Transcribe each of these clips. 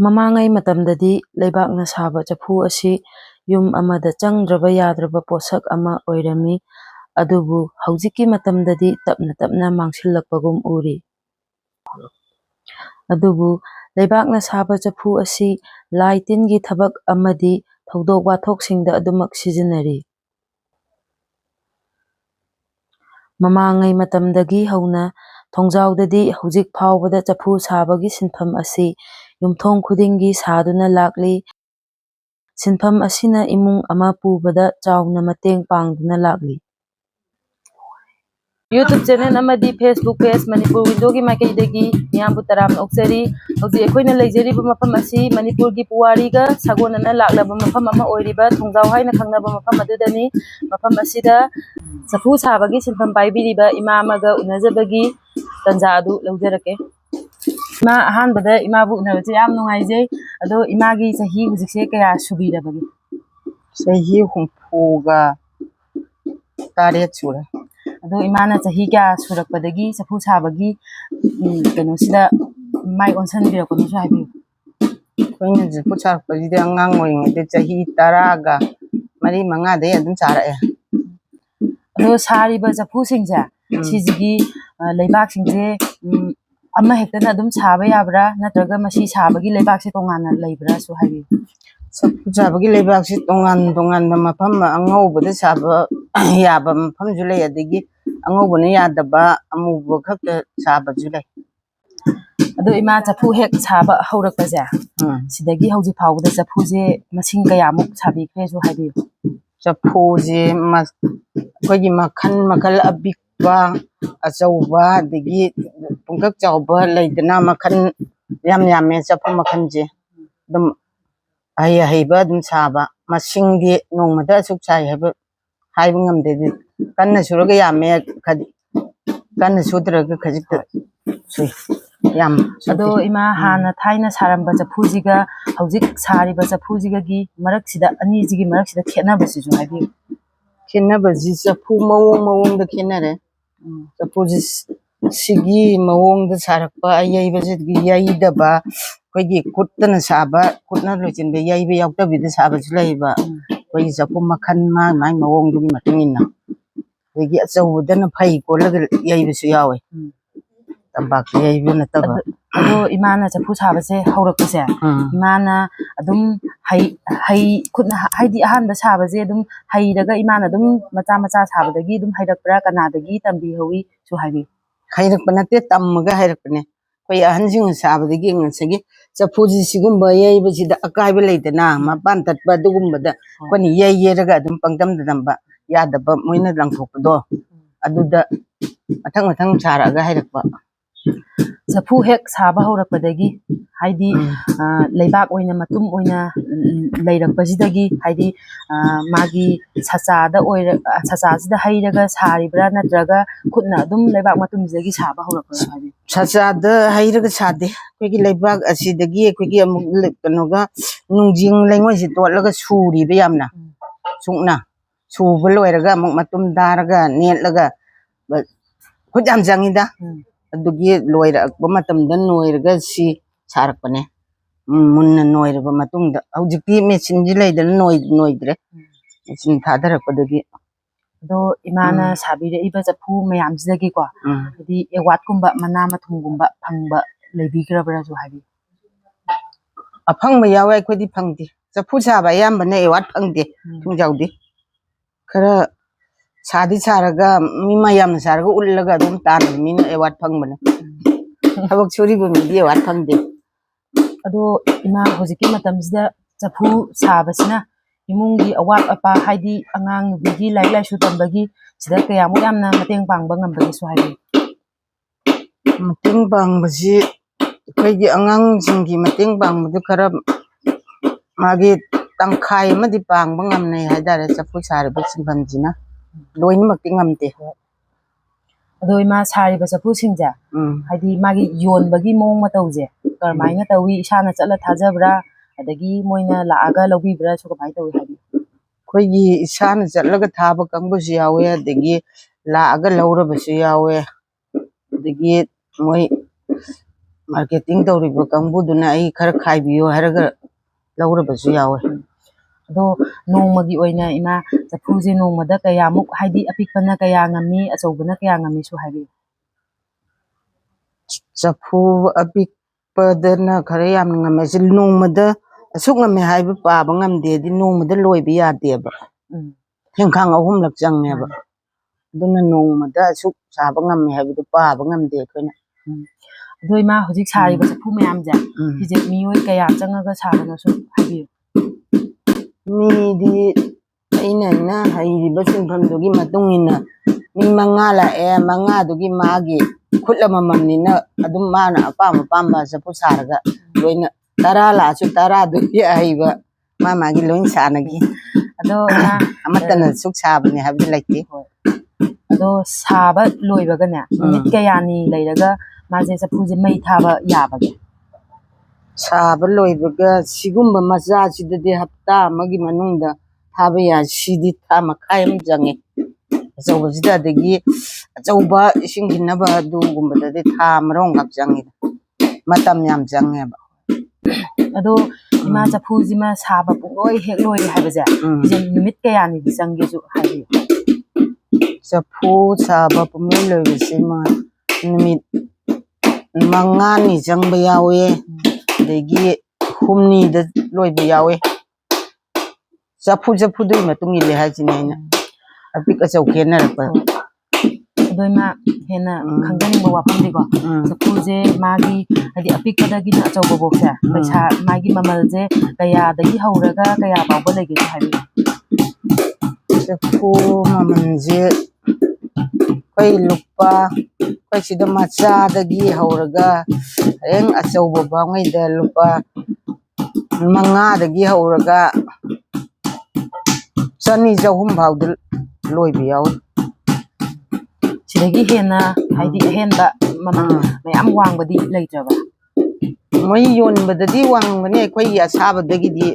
ꯃꯃꯥꯡꯉꯩ ꯃꯇꯝꯗꯗꯤ ꯂꯩꯕꯥꯛꯅ ꯁꯥꯕ ꯆꯐꯨ ꯑꯁꯤ ꯌꯨꯝ ꯑꯃꯗ ꯆꯪꯗ꯭ꯔꯕ ꯌꯥꯗ꯭ꯔꯕ ꯄꯣꯠꯁꯛ ꯑꯃ ꯑꯣꯏꯔꯝꯃꯤ, ꯑꯗꯨꯕꯨ ꯍꯧꯖꯤꯛꯀꯤ ꯃꯇꯝꯗꯗꯤ ꯇꯞꯅ ꯇꯞꯅ ꯃꯥꯡꯁꯤꯜꯂꯛꯄꯒꯨꯝ ꯎꯔꯤ꯫ ꯑꯗꯨꯕꯨ ꯂꯩꯕꯥꯛꯅ ꯁꯥꯕ ꯆꯐꯨ ꯑꯁꯤ ꯂꯥꯏ ꯇꯤꯟꯒꯤ ꯊꯕꯛ ꯑꯃꯗꯤ ꯊꯧꯗꯣꯛ ꯋꯥꯊꯣꯛꯁꯤꯡꯗ ꯑꯗꯨꯃꯛ ꯁꯤꯖꯤꯟꯅꯔꯤ꯫ ꯃꯃꯥꯡꯉꯩ ꯃꯇꯝꯗꯒꯤ ꯍꯧꯅ ꯊꯣꯡꯖꯥꯎꯗꯗꯤ ꯍꯧꯖꯤꯛ ꯐꯥꯎꯕꯗ ꯆꯐꯨ ꯁꯥꯕꯒꯤ ꯁꯤꯟꯐꯝ ꯑꯁꯤ ꯌꯨꯝꯊꯣꯡ ꯈꯨꯗꯤꯡꯒꯤ ꯁꯥꯗꯨꯅ ꯂꯥꯛꯂꯤ꯫ ꯁꯤꯟꯐꯝ ꯑꯁꯤꯅ ꯏꯃꯨꯡ ꯑꯃ ꯄꯨꯕꯗ ꯆꯥꯎꯅ ꯃꯇꯦꯡ ꯄꯥꯡꯗꯨꯅ ꯂꯥꯛꯂꯤ꯫ ꯌꯨꯇ꯭ꯌꯨꯕ ꯆꯦꯅꯦꯜ ꯑꯃꯗꯤ ꯐꯦꯁꯕꯨꯛ ꯄꯦꯖ ꯃꯅꯤꯄꯨꯔ ꯋꯤꯟꯗꯣꯒꯤ ꯃꯥꯏꯀꯩꯗꯒꯤ ꯃꯤꯌꯥꯝꯕꯨ ꯇꯔꯥꯝꯅ ꯑꯣꯛꯆꯔꯤ꯫ ꯍꯧꯖꯤꯛ ꯑꯩꯈꯣꯏꯅ ꯂꯩꯖꯔꯤꯕ ꯃꯐꯝ ꯑꯁꯤ ꯃꯅꯤꯄꯨꯔꯒꯤ ꯄꯨꯋꯥꯔꯤꯒ ꯁꯥꯒꯣꯟꯅꯅ ꯂꯥꯛꯂꯕ ꯃꯐꯝ ꯑꯃ ꯑꯣꯏꯔꯤꯕ ꯊꯣꯡꯖꯥꯎ ꯍꯥꯏꯅ ꯈꯪꯅꯕ ꯃꯐꯝ ꯑꯗꯨꯗꯅꯤ꯫ ꯃꯐꯝ ꯑꯁꯤꯗ ꯆꯐꯨ ꯁꯥꯕꯒꯤ ꯁꯤꯟꯐꯝ ꯄꯥꯏꯕꯤꯔꯤꯕ ꯏꯃꯥ ꯑꯃꯒ ꯎꯅꯖꯕꯒꯤ ꯇꯟꯖꯥ ꯑꯗꯨ ꯂꯧꯖꯔꯛꯀꯦ꯫ ꯏꯃꯥ, ꯑꯍꯥꯟꯕꯗ ꯏꯃꯥꯕꯨ ꯎꯅꯕꯁꯦ ꯌꯥꯝ ꯅꯨꯡꯉꯥꯏꯖꯩ꯫ ꯑꯗꯣ ꯏꯃꯥꯒꯤ ꯆꯍꯤ ꯍꯧꯖꯤꯛꯁꯦ ꯀꯌꯥ ꯁꯨꯕꯤꯔꯕꯒꯦ? ꯆꯍꯤ 67 ꯁꯨꯔꯦ꯫ ꯑꯗꯣ ꯏꯃꯥꯅ ꯆꯍꯤꯀꯌꯥ ꯁꯨꯔꯛꯄꯗꯒꯤ ꯆꯐꯨ ꯁꯥꯕꯒꯤ ꯀꯩꯅꯣꯁꯤꯗ ꯃꯥꯏ ꯑꯣꯟꯁꯤꯟꯕꯤꯔꯛꯄꯅꯣꯁꯨ ꯍꯥꯏꯕꯤꯌꯨ꯫ ꯑꯩꯈꯣꯏꯅ ꯆꯐꯨ ꯁꯥꯔꯛꯄꯁꯤꯗꯤ ꯑꯉꯥꯡ ꯑꯣꯏꯔꯤꯉꯩꯗ ꯆꯍꯤ 13-4 ꯑꯗꯨꯝ ꯁꯥꯔꯛꯑꯦ꯫ ꯑꯗꯣ ꯁꯥꯔꯤꯕ ꯆꯐꯨꯁꯤꯡꯁꯦ ꯁꯤꯁꯤꯒꯤ ꯂꯩꯕꯥꯛꯁꯤꯡꯁꯦ ꯑꯃꯍꯦꯛꯇꯅ ꯑꯗꯨꯝ ꯁꯥꯕ ꯌꯥꯕ꯭ꯔꯥ, ꯅꯠꯇ꯭ꯔꯒ ꯃꯁꯤ ꯁꯥꯕꯒꯤ ꯂꯩꯕꯥꯛꯁꯦ ꯇꯣꯉꯥꯟꯅ ꯂꯩꯕ꯭ꯔꯥꯁꯨ ꯍꯥꯏꯕꯤꯌꯨ꯫ ꯆꯐꯨ ꯁꯥꯕꯒꯤ ꯂꯩꯕꯥꯛꯁꯤ ꯇꯣꯉꯥꯟ ꯇꯣꯉꯥꯟꯕ ꯃꯐꯝ, ꯑꯉꯧꯕꯗ ꯁꯥꯕ ꯌꯥꯕ ꯃꯐꯝꯁꯨ ꯂꯩ, ꯑꯗꯒꯤ ꯑꯉꯧꯕꯅ ꯌꯥꯗꯕ ꯑꯃꯨꯕ ꯈꯛꯇ ꯁꯥꯕꯁꯨ ꯂꯩ꯫ ꯑꯗꯣ ꯏꯃꯥ, ꯆꯐꯨ ꯍꯦꯛ ꯁꯥꯕ ꯍꯧꯔꯛꯄꯁꯦ ꯁꯤꯗꯒꯤ ꯍꯧꯖꯤꯛ ꯐꯥꯎꯕꯗ ꯆꯐꯨꯁꯦ ꯃꯁꯤꯡ ꯀꯌꯥꯃꯨꯛ ꯁꯥꯕꯤꯈ꯭ꯔꯦꯁꯨ ꯍꯥꯏꯕꯤꯌꯨ꯫ ꯆꯐꯨꯁꯦ ꯑꯩꯈꯣꯏꯒꯤ ꯃꯈꯜ ꯑꯄꯤꯛꯄ, ꯑꯆꯧꯕ, ꯑꯗꯒꯤ ꯄꯨꯡꯀꯛ ꯆꯥꯎꯕ ꯂꯩꯗꯅ ꯃꯈꯜ ꯌꯥꯝ ꯌꯥꯝꯃꯦ ꯆꯐꯨ ꯃꯈꯜꯁꯦ꯫ ꯑꯗꯨꯝ ꯑꯍꯩꯕ ꯑꯗꯨꯝ ꯁꯥꯕ, ꯃꯁꯤꯡꯗꯤ ꯅꯣꯡꯃꯗ ꯑꯁꯨꯛ ꯁꯥꯏ ꯍꯥꯏꯕ ꯉꯝꯗꯦ꯫ ꯀꯟꯅ ꯁꯨꯔꯒ ꯌꯥꯝꯃꯦ, ꯀꯟꯅ ꯁꯨꯗ꯭ꯔꯒ ꯈꯖꯤꯛꯇ ꯁꯨꯏ, ꯌꯥꯝ ꯁꯨꯗꯦ꯫ ꯑꯗꯣ ꯏꯃꯥ, ꯍꯥꯟꯅ ꯊꯥꯏꯅ ꯁꯥꯔꯝꯕ ꯆꯐꯨꯁꯤꯒ ꯍꯧꯖꯤꯛ ꯁꯥꯔꯤꯕ ꯆꯐꯨꯁꯤꯒꯒꯤ ꯃꯔꯛꯁꯤꯗ, ꯑꯅꯤꯁꯤꯒꯤ ꯃꯔꯛꯁꯤꯗ ꯈꯦꯠꯅꯕꯁꯤꯁꯨ ꯍꯥꯏꯕꯤꯌꯨ꯫ ꯈꯦꯠꯅꯕꯁꯤ ꯆꯐꯨ ꯃꯑꯣꯡꯗ ꯈꯦꯠꯅꯔꯦ꯫ ꯆꯐꯨꯁꯤ ꯁꯤꯒꯤ ꯃꯑꯣꯡꯗ ꯁꯥꯔꯛꯄ ꯑꯌꯩꯕꯁꯤꯗꯒꯤ ꯌꯩꯗꯕ, ꯑꯩꯈꯣꯏꯒꯤ ꯀꯨꯠꯇꯅ ꯁꯥꯕ, ꯀꯨꯠꯅ ꯂꯣꯏꯁꯤꯟꯕ, ꯌꯩꯕ ꯌꯥꯎꯗꯕꯤꯗ ꯁꯥꯕꯁꯨ ꯂꯩꯌꯦꯕ꯫ ꯑꯩꯈꯣꯏꯒꯤ ꯆꯐꯨ ꯃꯈꯜ ꯃꯥꯏ ꯃꯑꯣꯡꯗꯨꯒꯤ ꯃꯇꯨꯡ ꯏꯟꯅ, ꯑꯗꯒꯤ ꯑꯆꯧꯕꯗꯅ ꯐꯩ ꯀꯣꯜꯂꯒ ꯌꯩꯕꯁꯨ ꯌꯥꯎꯋꯦ, ꯇꯝꯄꯥꯛꯇ ꯌꯩꯕ ꯅꯠꯇꯕ꯫ ꯑꯗꯣ ꯏꯃꯥꯅ ꯆꯐꯨ ꯁꯥꯕꯁꯦ ꯍꯧꯔꯛꯄꯁꯦ, ꯏꯃꯥꯅ ꯑꯗꯨꯝ ꯈꯨꯠꯅ ꯍꯥꯏꯗꯤ ꯑꯍꯥꯟꯕ ꯁꯥꯕꯁꯦ ꯑꯗꯨꯝ ꯍꯩꯔꯒ ꯏꯃꯥꯅ ꯑꯗꯨꯝ ꯃꯆꯥ ꯁꯥꯕꯗꯒꯤ ꯑꯗꯨꯝ ꯍꯩꯔꯛꯄ꯭ꯔꯥ, ꯀꯅꯥꯗꯒꯤ ꯇꯝꯕꯤꯍꯧꯏꯁꯨ ꯍꯥꯏꯕꯤꯌꯨ꯫ ꯍꯩꯔꯛꯄ ꯅꯠꯇꯦ, ꯇꯝꯃꯒ ꯍꯩꯔꯛꯄꯅꯦ꯫ ꯑꯩꯈꯣꯏ ꯑꯍꯟꯁꯤꯡꯅ ꯁꯥꯕꯗꯒꯤ ꯉꯁꯥꯏꯒꯤ ꯆꯐꯨꯁꯤ ꯁꯤꯒꯨꯝꯕ ꯌꯩꯕꯁꯤꯗ ꯑꯀꯥꯏꯕ ꯂꯩꯗꯅ, ꯃꯄꯥꯟ ꯇꯠꯄ ꯑꯗꯨꯒꯨꯝꯕꯗ ꯑꯩꯈꯣꯏꯅ ꯌꯩꯔꯒ ꯑꯗꯨꯝ ꯄꯪꯇꯝꯗ ꯇꯝꯕ, ꯌꯥꯗꯕ ꯃꯣꯏꯅ ꯂꯪꯊꯣꯛꯄꯗꯣ ꯑꯗꯨꯗ ꯃꯊꯪ ꯁꯥꯔꯛꯑꯒ ꯍꯩꯔꯛꯄ꯫ ꯆꯐꯨ ꯍꯦꯛ ꯁꯥꯕ ꯍꯧꯔꯛꯄꯗꯒꯤ, ꯍꯥꯏꯗꯤ ꯂꯩꯕꯥꯛ ꯑꯣꯏꯅ ꯃꯇꯨꯝ ꯑꯣꯏꯅ ꯂꯩꯔꯛꯄꯁꯤꯗꯒꯤ, ꯍꯥꯏꯗꯤ ꯃꯥꯒꯤ ꯁꯆꯥꯁꯤꯗ ꯍꯩꯔꯒ ꯁꯥꯔꯤꯕ꯭ꯔꯥ, ꯅꯠꯇ꯭ꯔꯒ ꯈꯨꯠꯅ ꯑꯗꯨꯝ ꯂꯩꯕꯥꯛ ꯃꯇꯨꯝꯁꯤꯗꯒꯤ ꯁꯥꯕ ꯍꯧꯔꯛꯄ꯭ꯔꯥ ꯍꯥꯏꯕꯤꯌꯨ꯫ ꯁꯆꯥꯗ ꯍꯩꯔꯒ ꯁꯥꯗꯦ, ꯑꯩꯈꯣꯏꯒꯤ ꯂꯩꯕꯥꯛ ꯑꯁꯤꯗꯒꯤ ꯑꯩꯈꯣꯏꯒꯤ ꯑꯃꯨꯛ ꯀꯩꯅꯣꯒ ꯅꯨꯡꯖꯤꯡ ꯂꯩꯉꯣꯏꯁꯤ ꯇꯣꯠꯂꯒ ꯁꯨꯔꯤꯕ, ꯌꯥꯝꯅ ꯁꯨꯡꯅ ꯁꯨꯕ ꯂꯣꯏꯔꯒ ꯑꯃꯨꯛ ꯃꯇꯨꯝ ꯗꯥꯔꯒ ꯅꯦꯠꯂꯒ, ꯈꯨꯠ ꯌꯥꯝ ꯆꯪꯉꯤꯗ꯫ ꯑꯗꯨꯒꯤ ꯂꯣꯏꯔꯛꯄ ꯃꯇꯝꯗ ꯅꯣꯏꯔꯒ ꯁꯤ ꯁꯥꯔꯛꯄꯅꯦ, ꯃꯨꯟꯅ ꯅꯣꯏꯔꯕ ꯃꯇꯨꯡꯗ꯫ ꯍꯧꯖꯤꯛꯇꯤ ꯃꯦꯆꯤꯟꯁꯤ ꯂꯩꯗꯅ ꯅꯣꯏꯗ꯭ꯔꯦ, ꯃꯦꯆꯤꯟ ꯊꯥꯗꯔꯛꯄꯗꯒꯤ꯫ ꯑꯗꯣ ꯏꯃꯥꯅ ꯁꯥꯕꯤꯔꯛꯏꯕ ꯆꯐꯨ ꯃꯌꯥꯝꯁꯤꯗꯒꯤꯀꯣ, ꯍꯥꯏꯗꯤ ꯑꯦꯋꯥꯔꯗꯀꯨꯝꯕ, ꯃꯅꯥ ꯃꯊꯨꯝꯒꯨꯝꯕ ꯐꯪꯕ ꯂꯩꯕꯤꯈ꯭ꯔꯕ꯭ꯔꯥꯁꯨ ꯍꯥꯏꯕꯤꯌꯨ꯫ ꯑꯐꯪꯕ ꯌꯥꯎꯋꯦ, ꯑꯩꯈꯣꯏꯗꯤ ꯐꯪꯗꯦ꯫ ꯆꯐꯨ ꯁꯥꯕ ꯑꯌꯥꯝꯕꯅ ꯑꯦꯋꯥꯔꯗ ꯐꯪꯗꯦ, ꯊꯣꯡꯖꯥꯎꯗꯤ꯫ ꯈꯔ ꯁꯥꯗꯤ ꯁꯥꯔꯒ ꯃꯤ ꯃꯌꯥꯝꯅ ꯁꯥꯔꯒ ꯎꯠꯂꯒ ꯑꯗꯨꯝ ꯇꯥꯟꯕ ꯃꯤꯅ ꯑꯦꯋꯥꯔꯗ ꯐꯪꯕꯅꯦ, ꯊꯕꯛ ꯁꯨꯔꯤꯕ ꯃꯤꯗꯤ ꯑꯦꯋꯥꯔꯗ ꯐꯪꯗꯦ꯫ ꯑꯗꯣ ꯏꯃꯥ, ꯍꯧꯖꯤꯛꯀꯤ ꯃꯇꯝꯁꯤꯗ ꯆꯐꯨ ꯁꯥꯕꯁꯤꯅ ꯏꯃꯨꯡꯒꯤ ꯑꯋꯥꯠ ꯑꯄꯥ, ꯍꯥꯏꯗꯤ ꯑꯉꯥꯡ ꯅꯨꯕꯤꯒꯤ ꯂꯥꯏꯔꯤꯛ ꯂꯥꯏꯁꯨ ꯇꯝꯕꯒꯤ ꯁꯤꯗ ꯀꯌꯥꯃꯨꯛ ꯌꯥꯝꯅ ꯃꯇꯦꯡ ꯄꯥꯡꯕ ꯉꯝꯕꯒꯦꯁꯨ ꯍꯥꯏꯕꯤꯌꯨ꯫ ꯃꯇꯦꯡ ꯄꯥꯡꯕꯁꯤ ꯑꯩꯈꯣꯏꯒꯤ ꯑꯉꯥꯡꯁꯤꯡꯒꯤ ꯃꯇꯦꯡ ꯄꯥꯡꯕꯗꯨ ꯈꯔ ꯃꯥꯒꯤ ꯇꯪꯈꯥꯏ ꯑꯃꯗꯤ ꯄꯥꯡꯕ ꯉꯝꯅꯩ ꯍꯥꯏꯇꯥꯔꯦ, ꯆꯐꯨ ꯁꯥꯔꯤꯕ ꯁꯤꯟꯐꯝꯁꯤꯅ ꯂꯣꯏꯅꯃꯛꯇꯤ ꯉꯝꯗꯦ꯫ ꯑꯗꯣ ꯏꯃꯥ, ꯁꯥꯔꯤꯕ ꯆꯐꯨꯁꯤꯡꯁꯦ ꯍꯥꯏꯗꯤ ꯃꯥꯒꯤ ꯌꯣꯟꯕꯒꯤ ꯃꯑꯣꯡ ꯃꯇꯧꯁꯦ ꯀꯔꯝꯍꯥꯏꯅ ꯇꯧꯏ? ꯏꯁꯥꯅ ꯆꯠꯂ ꯊꯥꯖꯕ꯭ꯔꯥ, ꯑꯗꯒꯤ ꯃꯣꯏꯅ ꯂꯥꯛꯑꯒ ꯂꯧꯕꯤꯕ꯭ꯔꯥꯁꯨ ꯀꯃꯥꯏꯅ ꯇꯧꯏ ꯍꯥꯏꯕꯤꯌꯨ꯫ ꯑꯩꯈꯣꯏꯒꯤ ꯏꯁꯥꯅ ꯆꯠꯂꯒ ꯊꯥꯕ ꯀꯥꯡꯕꯨꯁꯨ ꯌꯥꯎꯋꯦ, ꯑꯗꯒꯤ ꯂꯥꯛꯑꯒ ꯂꯧꯔꯕꯁꯨ ꯌꯥꯎꯋꯦ, ꯑꯗꯒꯤ ꯃꯣꯏ marketing tawriba kanguduna ai khara khaibiyo haraga laurabasu yawe ꯑꯗꯣ ꯅꯣꯡꯃꯒꯤ ꯑꯣꯏꯅ ꯏꯃꯥ ꯆꯐꯨꯁꯦ ꯅꯣꯡꯃꯗ ꯀꯌꯥꯃꯨꯛ ꯍꯥꯏꯗꯤ ꯑꯄꯤꯛꯄꯅ ꯀꯌꯥ ꯉꯝꯃꯤ ꯑꯆꯧꯕꯅ ꯀꯌꯥ ꯉꯝꯃꯤꯁꯨ ꯍꯥꯏꯕꯤꯌꯨ chafu apikpadana khara yam ngame si nongmada asuk ngame haiba paba ngamde di nongmada loiba yadeba thengkhang ahum lak changneba aduna nongmada asuk saba ngame haiba paba ngamde khoina ꯑꯗꯣ ꯏꯃꯥ ꯍꯧꯖꯤꯛ ꯁꯥꯔꯤꯕ ꯆꯐꯨ ꯃꯌꯥꯝꯁꯦ ꯁꯤꯁꯦ ꯃꯤꯑꯣꯏ ꯀꯌꯥ ꯆꯪꯉꯒ ꯁꯥꯕꯅꯣꯁꯨ ꯍꯥꯏꯕꯤꯌꯨ midi aina hairiba sinfamdugi matungina mi manga lae manga dugi magi khutla mamamnina adum mana apama pamba chapu saraga loina tara la chu tara dugi aiba magi loin sanagi ꯑꯗꯣ amatana suk sabani habdi laiti ꯑꯗꯣ ꯁꯥꯕ ꯂꯣꯏꯕꯒꯅꯦ ꯅꯨꯃꯤꯠ ꯀꯌꯥꯅꯤ ꯂꯩꯔꯒ ꯃꯥꯁꯦ ꯆꯐꯨꯁꯦ ꯃꯩ ꯊꯥꯕ ꯌꯥꯕꯒꯦ saba loibaga sigumba macha sidade hafta amagi manungda thaba ya sidi tha makhai am jange achauba sidadagi achauba isingginaba adugumbadade tha marong gak jange matam yam jange ba ꯑꯗꯣ ꯏꯃꯥ ꯆꯐꯨꯁꯤꯃ ꯁꯥꯕ ꯄꯨꯡꯂꯣꯏ ꯍꯦꯛ ꯂꯣꯏꯔꯦ ꯍꯥꯏꯕꯁꯦ ꯁꯤꯁꯦ ꯅꯨꯃꯤꯠ ꯀꯌꯥꯅꯤꯗꯤ ꯆꯪꯒꯦꯁꯨ ꯍꯥꯏꯕꯤꯌꯨ chafu saba pumel loibisima numit mangani jangba yawe degi humni da loiba yawe chafu dui matung ile hajine ina apik achau kenarpa ꯑꯗꯣ ꯏꯃꯥ ꯍꯦꯟꯅ ꯈꯪꯖꯅꯤꯡꯕ ꯋꯥꯐꯝꯗꯤꯀꯣ ꯆꯐꯨꯁꯦ ꯃꯥꯒꯤ ꯍꯥꯏꯗꯤ ꯑꯄꯤꯛꯄꯗꯒꯤꯅ ꯑꯆꯧꯕ ꯐꯥꯎꯁꯦ ꯄꯩꯁꯥ ꯃꯥꯒꯤ ꯃꯃꯜꯁꯦ ꯀꯌꯥꯗꯒꯤ ꯍꯧꯔꯒ ꯀꯌꯥ ꯐꯥꯎꯕ ꯂꯩꯒꯦꯁꯨ ꯍꯥꯏꯕꯤꯌꯨ chafu mamanje koi lupa koi sida macha dagi hauraga eng achauba bangai da lupa manga dagi hauraga chani jahum bawdul loiba yawe ꯁꯤꯗꯒꯤ ꯍꯦꯟꯅ ꯍꯥꯏꯗꯤ ꯑꯍꯦꯟꯕ ꯃꯃꯜ ꯃꯌꯥꯝ ꯋꯥꯡꯕꯗꯤ ꯂꯩꯇ꯭ꯔꯕ moi yonbadadi wangmani akhoi asabadagidi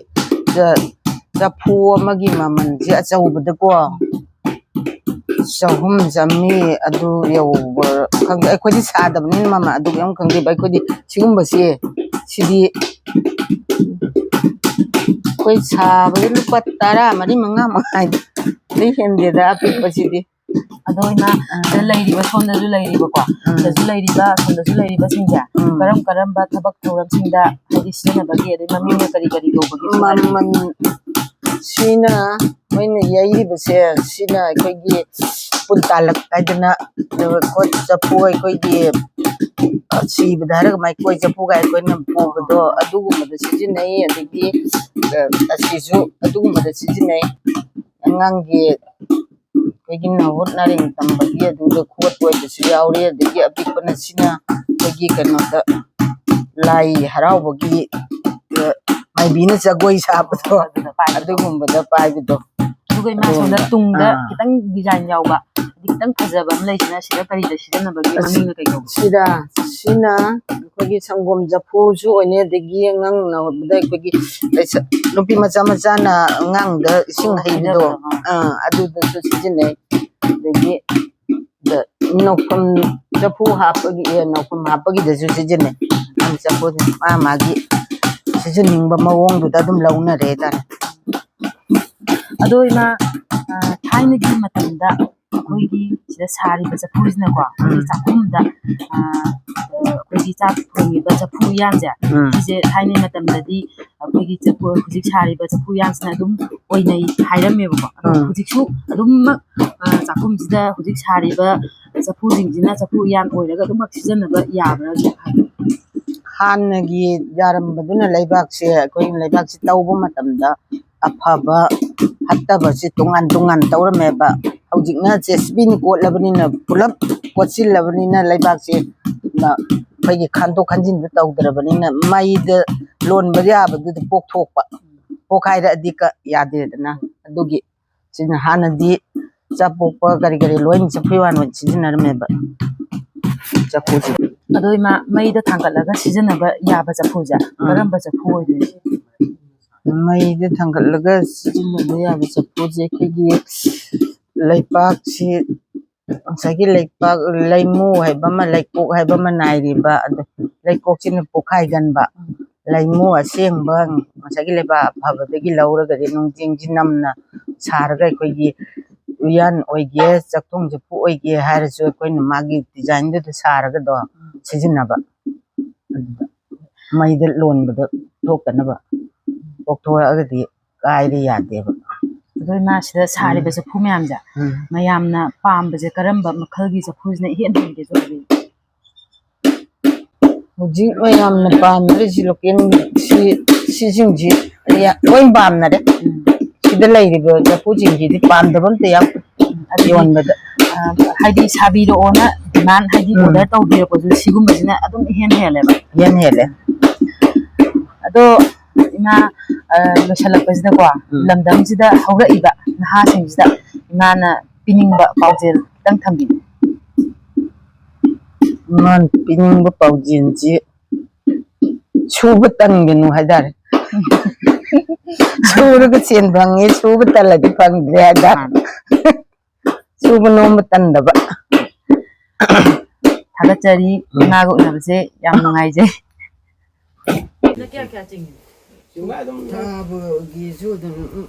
chafu amagi mamanje achaubada ko chahum jami adu yauba khang akhoi sadabni mama adu yam khangde bai khoi sigumba se sidi koi saba lupa tara mari manga mangai ni hende da apikpasidi ꯑꯗꯣ ꯏꯃꯥ ꯁꯤꯗ ꯂꯩꯔꯤꯕ ꯁꯣꯝꯗꯁꯨ ꯂꯩꯔꯤꯕꯀꯣ ꯁꯤꯗꯁꯨ ꯂꯩꯔꯤꯕ ꯁꯣꯝꯗꯁꯨ ꯂꯩꯔꯤꯕꯁꯤꯡꯁꯦ ꯀꯔꯝ ꯀꯔꯝꯕ ꯊꯕꯛ ꯊꯧꯔꯝꯁꯤꯡꯗ ꯍꯥꯏꯗꯤ ꯁꯤꯖꯤꯟꯅꯕꯒꯦ ꯑꯗꯩ ꯃꯃꯤꯡꯅ ꯀꯔꯤ ꯀꯔꯤ ꯀꯧꯕꯒꯦ maman sina moina yairibase sina akhoi puntalak kaidana ko chafu akhoi sibada haraga mai koi chafu ga akhoi na pubado adugumada sijinai adigi asisu adugumada sijinai angangi akhoi nawut naring tambagi aduda khot koi bisu yauri adigi apikpana sina akhoi kanoda lai haraubogi mai bina jagoi sabado adugumada paibido ꯑꯗꯨꯒ ꯏꯃꯥ ꯁꯣꯝꯗ ꯇꯨꯡꯗ ꯈꯤꯇꯪ design ꯌꯥꯎꯕ ꯍꯥꯏꯗꯤ ꯈꯤꯇꯪ ꯐꯖꯕ ꯑꯃ ꯂꯩꯁꯤꯅ ꯁꯤꯗ ꯀꯔꯤꯗ ꯁꯤꯖꯤꯟꯅꯕꯒꯤ ꯃꯃꯤꯡꯅ ꯀꯩ ꯀꯧꯕ sina akhoi sangom jafu su one adigi ngang nawbada akhoi nupi macha macha na ngang da ising haibido aduda su sijinai adigi da nokam jafu hapagi nokam hapagi da su sijinai am jafu magi sijiningba mawongduda adum launare tare ꯑꯗꯣ ꯏꯃꯥ ꯊꯥꯏꯅꯒꯤ ꯃꯇꯝꯗ ꯑꯩꯈꯣꯏꯒꯤ ꯁꯤꯗ ꯁꯥꯔꯤꯕ ꯆꯐꯨꯁꯤꯅꯀꯣ ꯑꯩꯈꯣꯏꯒꯤ ꯆꯥꯛꯈꯨꯝꯗ ꯑꯩꯈꯣꯏꯒꯤ ꯆꯥꯛ ꯊꯣꯡꯉꯤꯕ ꯆꯐꯨ ꯎꯌꯥꯟꯁꯦ ꯁꯤꯁꯦ ꯊꯥꯏꯅꯒꯤ ꯃꯇꯝꯗꯗꯤ ꯑꯩꯈꯣꯏꯒꯤ ꯍꯧꯖꯤꯛ ꯁꯥꯔꯤꯕ ꯆꯐꯨ ꯎꯌꯥꯟꯁꯤꯅ ꯑꯗꯨꯝ ꯑꯣꯏꯅꯩ ꯍꯥꯏꯔꯝꯃꯦꯕꯀꯣ ꯑꯗꯣ ꯍꯧꯖꯤꯛꯁꯨ ꯑꯗꯨꯝꯃꯛ ꯆꯥꯛꯈꯨꯝꯁꯤꯗ ꯍꯧꯖꯤꯛ ꯁꯥꯔꯤꯕ ꯆꯐꯨꯁꯤꯡꯁꯤꯅ ꯆꯐꯨ ꯎꯌꯥꯟ ꯑꯣꯏꯔꯒ ꯑꯗꯨꯝꯃꯛ ꯁꯤꯖꯤꯟꯅꯕ ꯌꯥꯕ꯭ꯔꯥꯁꯨ ꯍꯥꯏꯕꯤꯌꯨ hanagi yarambaduna laibakse akhoi laibakse tauba matamda afaba hattabasi tungan tungan taurameba hojikna jesbin kotlabnina pulap kotsilabnina laibakse na phagi khanto khanjin da tawdrabnina maida lonba yabadu pokthokpa pokhaira adika yadedana adugi sina hanadi chapokpa gari gari loin chaphiwan sijinarmeba chafuji ꯑꯗꯣ ꯏꯃꯥ ꯃꯩꯗ ꯊꯥꯡꯒꯠꯂꯒ ꯁꯤꯖꯤꯟꯅꯕ ꯌꯥꯕ ꯆꯐꯨꯁꯦ ꯀꯔꯝꯕ ꯆꯐꯨ ꯑꯣꯏꯗꯣꯏꯅꯣ ꯃꯩꯗ ꯊꯥꯡꯒꯠꯂꯒ ꯁꯤꯖꯤꯟꯅꯕ ꯌꯥꯕ ꯆꯐꯨꯁꯦ ꯑꯩꯈꯣꯏꯒꯤ ꯂꯩꯄꯥꯛꯁꯤ ꯉꯁꯥꯏꯒꯤ ꯂꯩꯄꯥꯛ ꯂꯩꯃꯨ ꯍꯥꯏꯕ ꯑꯃ ꯂꯩꯀꯣꯛ ꯍꯥꯏꯕ ꯑꯃ ꯅꯥꯏꯔꯤꯕ ꯑꯗꯣ ꯂꯩꯀꯣꯛꯁꯤꯅ ꯄꯣꯛꯈꯥꯏꯒꯟꯕ ꯂꯩꯃꯨ ꯑꯁꯦꯡꯕ ꯉꯁꯥꯏꯒꯤ ꯂꯩꯕꯥꯛ ꯑꯐꯕꯗꯒꯤ ꯂꯧꯔꯒꯗꯤ ꯅꯨꯡꯖꯤꯡꯁꯤ ꯅꯝꯅ ꯁꯥꯔꯒ ꯑꯩꯈꯣꯏꯒꯤ ꯎꯌꯥꯟ ꯑꯣꯏꯒꯦ ꯆꯥꯛꯊꯣꯡ ꯆꯐꯨ ꯑꯣꯏꯒꯦ ꯍꯥꯏꯔꯁꯨ ꯑꯩꯈꯣꯏꯅ ꯃꯥꯒꯤ ꯗꯤꯖꯥꯏꯟꯗꯨꯗ ꯁꯥꯔꯒꯗꯣ ꯁꯤꯖꯤꯟꯅꯕ ꯑꯗꯨꯗ ꯃꯩꯗ ꯂꯣꯟꯕꯗ ꯊꯣꯛꯇꯅꯕ ꯄꯣꯛꯊꯣꯔꯛꯑꯒꯗꯤ ꯀꯥꯏꯔꯦ ꯌꯥꯗꯦꯕ ꯑꯗꯣ ꯏꯃꯥ ꯁꯤꯗ ꯁꯥꯔꯤꯕ ꯆꯐꯨ ꯃꯌꯥꯝꯁꯦ ꯃꯌꯥꯝꯅ ꯄꯥꯝꯕꯁꯦ ꯀꯔꯝꯕ ꯃꯈꯜꯒꯤ ꯆꯐꯨꯁꯤꯅ ꯏꯍꯦꯟ ꯍꯦꯟꯒꯦꯁꯨ ꯍꯥꯏꯕꯤꯌꯨ ꯍꯧꯖꯤꯛ ꯃꯌꯥꯝꯅ ꯄꯥꯝꯅꯔꯤꯁꯤ ꯂꯣꯀꯦꯜ ꯁꯤꯁꯤꯡꯁꯤ ꯂꯣꯏ ꯄꯥꯝꯅꯔꯦ ꯁꯤꯗ ꯂꯩꯔꯤꯕ ꯆꯐꯨꯁꯤꯡꯁꯤꯗꯤ ꯄꯥꯝꯗꯕ ꯑꯝꯇ ꯌꯥꯎꯗꯦ ꯌꯣꯟꯕꯗ ꯍꯥꯏꯗꯤ ꯁꯥꯕꯤꯔꯛꯑꯣꯅ ꯗꯤꯃꯥꯟ ꯍꯥꯏꯗꯤ ꯑꯣꯔꯗꯔ ꯇꯧꯕꯤꯔꯛꯄꯁꯨ ꯁꯤꯒꯨꯝꯕꯁꯤꯅ ꯑꯗꯨꯝ ꯏꯍꯦꯟ ꯍꯦꯜꯂꯦꯕ ꯏꯍꯦꯟ ꯍꯦꯜꯂꯦ ꯑꯗꯣ ꯏꯃꯥ ꯂꯣꯏꯁꯤꯜꯂꯛꯄꯁꯤꯗꯀꯣ ꯂꯝꯗꯝꯁꯤꯗ ꯍꯧꯔꯛꯏꯕ ꯅꯍꯥꯁꯤꯡꯁꯤꯗ ꯏꯃꯥꯅ ꯄꯤꯅꯤꯡꯕ ꯄꯥꯎꯖꯦꯜ ꯈꯤꯇꯪ ꯊꯝꯕꯤꯌꯨ ꯏꯃꯥꯅ ꯄꯤꯅꯤꯡꯕ ꯄꯥꯎꯖꯦꯜꯁꯤ ꯁꯨꯕ ꯇꯟꯒꯅꯨ ꯍꯥꯏꯇꯥꯔꯦ ꯁꯨꯔꯒ ꯁꯦꯟ ꯐꯪꯉꯤ ꯁꯨꯕ ꯇꯜꯂꯗꯤ ꯐꯪꯗ꯭ꯔꯦ ꯍꯥꯏꯇꯥꯔꯦ ꯁꯨꯕ ꯅꯣꯝꯕ ꯇꯟꯗꯕ ꯊꯥꯒꯠꯆꯔꯤ ꯏꯃꯥꯒ ꯎꯅꯕꯁꯦ ꯌꯥꯝ ꯅꯨꯡꯉꯥꯏꯖꯩ ꯀꯌꯥ ꯆꯤꯡꯉꯤ ꯊꯥꯕꯒꯤꯁꯨ ꯑꯗꯨꯝ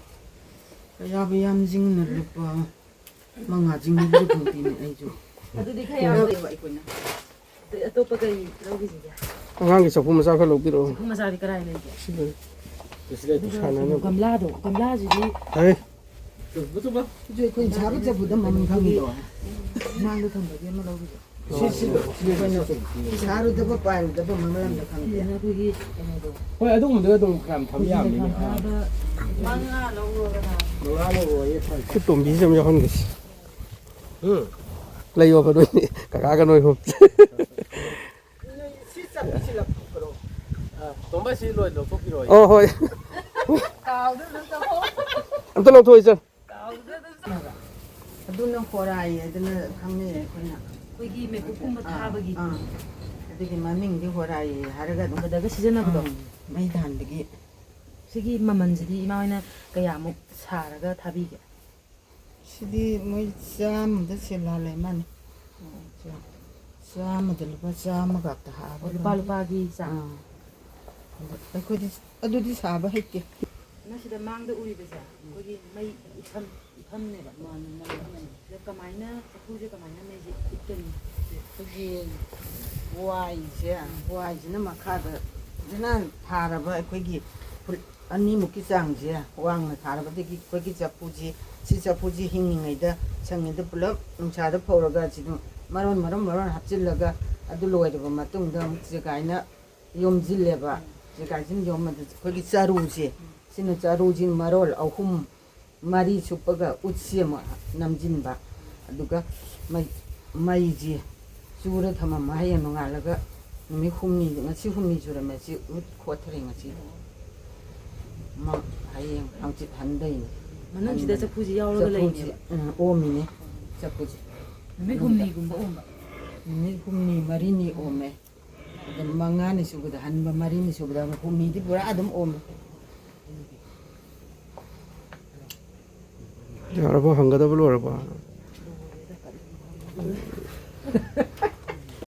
ꯀꯌꯥꯕ ꯌꯥꯝ ꯆꯤꯡꯅ ꯂꯨꯄꯥ 5 ꯆꯤꯡꯅꯕꯁꯨ ꯈꯪꯗꯦꯅꯦ ꯑꯩꯁꯨ ꯑꯗꯨꯗꯤ ꯈꯔ ꯌꯥꯝꯗꯦꯕ ꯑꯩꯈꯣꯏꯅ ꯑꯇꯣꯞꯄ ꯀꯔꯤ ꯂꯧꯈꯤꯁꯤꯒꯦ ꯑꯉꯥꯡꯒꯤ ꯆꯐꯨ ꯃꯆꯥ ꯈꯔ ꯂꯧꯕꯤꯔꯛꯑꯣ ꯆꯐꯨ ꯃꯆꯥꯗꯤ ꯀꯔꯥꯏ ꯂꯩꯒꯦ ꯁꯥꯟꯅꯅꯕ ꯒꯝꯂꯥꯁꯤꯗꯤ ꯑꯩꯈꯣꯏ ꯁꯥꯕ ꯆꯐꯨꯗ ꯃꯃꯜ ꯈꯪꯉꯤꯗꯣ ꯃꯥꯡꯗ ꯊꯝꯕꯒꯤ ꯑꯃ ꯂꯧꯈꯤꯁꯦ ꯁꯥꯔꯨꯗꯕ ꯄꯥꯏꯔꯨꯗꯕ ꯃꯃꯜ ꯑꯝꯇ ꯈꯪꯗꯦ ꯑꯩꯈꯣꯏꯒꯤ ꯀꯩꯅꯣꯗꯣ ꯍꯣꯏ ꯑꯗꯨꯒꯨꯝꯕꯗ ꯑꯗꯨꯝ ꯌꯥꯝ ꯊꯝ ꯌꯥꯕꯅꯤꯅꯦ ꯃꯉꯥ ꯂꯧꯔꯒꯅ ꯇꯣꯝꯕꯤꯁꯤ ꯑꯃ ꯌꯥꯎꯍꯟꯒꯦꯁꯤ ꯂꯩꯌꯣ ꯅꯣꯏ ꯀꯀꯥꯒ ꯅꯣꯏ ꯇꯣꯝꯕꯁꯤ ꯂꯣꯏ ꯂꯧꯊꯣꯛꯄꯤꯔꯣ ꯑꯣ ꯍꯣꯏ ꯑꯝꯇ ꯂꯧꯊꯣꯛꯏ ꯑꯗꯨꯅ ꯍꯣꯔꯥꯏ ꯑꯗꯨꯅ ꯈꯪꯅꯩ ꯑꯩꯈꯣꯏꯅ ꯑꯩꯈꯣꯏꯒꯤ ꯃꯦꯀꯨꯞꯀꯨꯝꯕ ꯊꯥꯕꯒꯤ ꯑꯗꯨꯒꯤ ꯃꯃꯤꯡꯗꯤ ꯍꯣꯔꯥꯏ ꯍꯥꯏꯔꯒ ꯑꯗꯨꯝ ꯒꯗꯒ ꯁꯤꯖꯤꯟꯅꯕꯗꯣ ꯃꯩ ꯊꯥꯟꯕꯒꯤ ꯁꯤꯒꯤ ꯃꯃꯜꯁꯤꯗꯤ ꯏꯃꯥ ꯍꯣꯏꯅ ꯀꯌꯥꯃꯨꯛ ꯁꯥꯔꯒ ꯊꯥꯕꯤꯒꯦ ꯁꯤꯗꯤ ꯃꯣꯏ 100ꯗ ꯁꯦꯜꯍꯜꯂꯦ ꯃꯥꯅꯤ 100ꯗ ꯂꯨꯄꯥ 100 ꯈꯛꯇ ꯍꯥꯕ ꯂꯨꯄꯥꯒꯤ ꯆꯥꯡ ꯑꯩꯈꯣꯏꯗꯤ ꯑꯗꯨꯗꯤ ꯁꯥꯕ ꯍꯩꯇꯦ ꯁꯤꯗ ꯃꯥꯡꯗ ꯎꯔꯤꯕꯁꯦ ꯑꯩꯈꯣꯏꯒꯤ ꯃꯩ ꯏꯐꯝꯅꯦꯕ ꯁꯤꯗ ꯀꯃꯥꯏꯅ ꯆꯐꯨꯁꯦ ꯀꯃꯥꯏꯅ ꯃꯩꯁꯦ ꯏꯠꯀꯅꯤ ꯑꯩꯈꯣꯏꯒꯤ ꯋꯥꯏꯁꯤꯅ ꯃꯈꯥꯗ ꯐꯖꯅ ꯊꯥꯔꯕ ꯑꯩꯈꯣꯏꯒꯤ ꯐꯨꯠ 2ꯃꯨꯛꯀꯤ ꯆꯥꯡꯁꯦ ꯋꯥꯡꯅ ꯊꯥꯔꯕꯗꯒꯤ ꯑꯩꯈꯣꯏꯒꯤ ꯆꯐꯨꯁꯤ ꯍꯤꯡꯉꯤꯉꯩꯗ ꯁꯪꯉꯤꯗ ꯄꯨꯂꯞ ꯅꯨꯡꯁꯥꯗ ꯐꯧꯔꯒ ꯁꯤꯗ ꯃꯔꯣꯟ ꯍꯥꯞꯆꯤꯜꯂꯒ ꯑꯗꯨ ꯂꯣꯏꯔꯕ ꯃꯇꯨꯡꯗ ꯑꯃꯨꯛ ꯆꯦꯒꯥꯏꯅ ꯌꯣꯝꯁꯤꯜꯂꯦꯕ ꯆꯦꯒꯥꯏꯁꯤꯅ ꯌꯣꯝꯕꯗ ꯑꯩꯈꯣꯏꯒꯤ ꯆꯔꯨꯁꯦ ꯁꯤꯅ ꯆꯔꯨꯁꯤ ꯃꯔꯣꯜ 3, 4 ꯁꯨꯞꯄꯒ ꯎꯠꯁꯤ ꯑꯃꯨꯛ ꯅꯝꯁꯤꯟꯕ ꯑꯗꯨꯒ ꯃꯩꯁꯤ ꯆꯨꯔ ꯊꯝꯃꯝꯃ ꯍꯌꯦꯡ ꯅꯣꯡꯉꯥꯜꯂꯒ ꯅꯨꯃꯤꯠ 5 ꯉꯁꯤ 5 ꯁꯨꯔꯝꯃꯦ ꯁꯤ ꯎꯠ ꯈꯣꯠꯊꯔꯦ ꯉꯁꯤ ꯍꯌꯦꯡ ꯍꯪꯆꯤꯠ ꯍꯟꯗꯣꯏꯅꯤ ꯃꯅꯨꯡꯁꯤꯗ ꯆꯐꯨꯁꯤ ꯌꯥꯎꯔꯒ ꯂꯩꯅꯦꯕ ꯑꯣꯝꯃꯤꯅꯦ ꯆꯐꯨꯁꯤ ꯅꯨꯃꯤꯠ 5ꯒꯨꯝꯕ ꯑꯣꯝꯕ ꯅꯨꯃꯤꯠ 5, 4ꯅꯤ ꯑꯣꯝꯃꯦ ꯑꯗꯨꯝ 5ꯅꯤ ꯁꯨꯕꯗ ꯍꯟꯕ 4ꯅꯤ ꯁꯨꯕꯗ 5ꯗꯤ ꯄꯨꯔꯥ ꯑꯗꯨꯝ ꯑꯣꯝꯃꯦ ꯌꯥꯔꯕꯣ ꯍꯪꯒꯗꯕ ꯂꯣꯏꯔꯕꯣ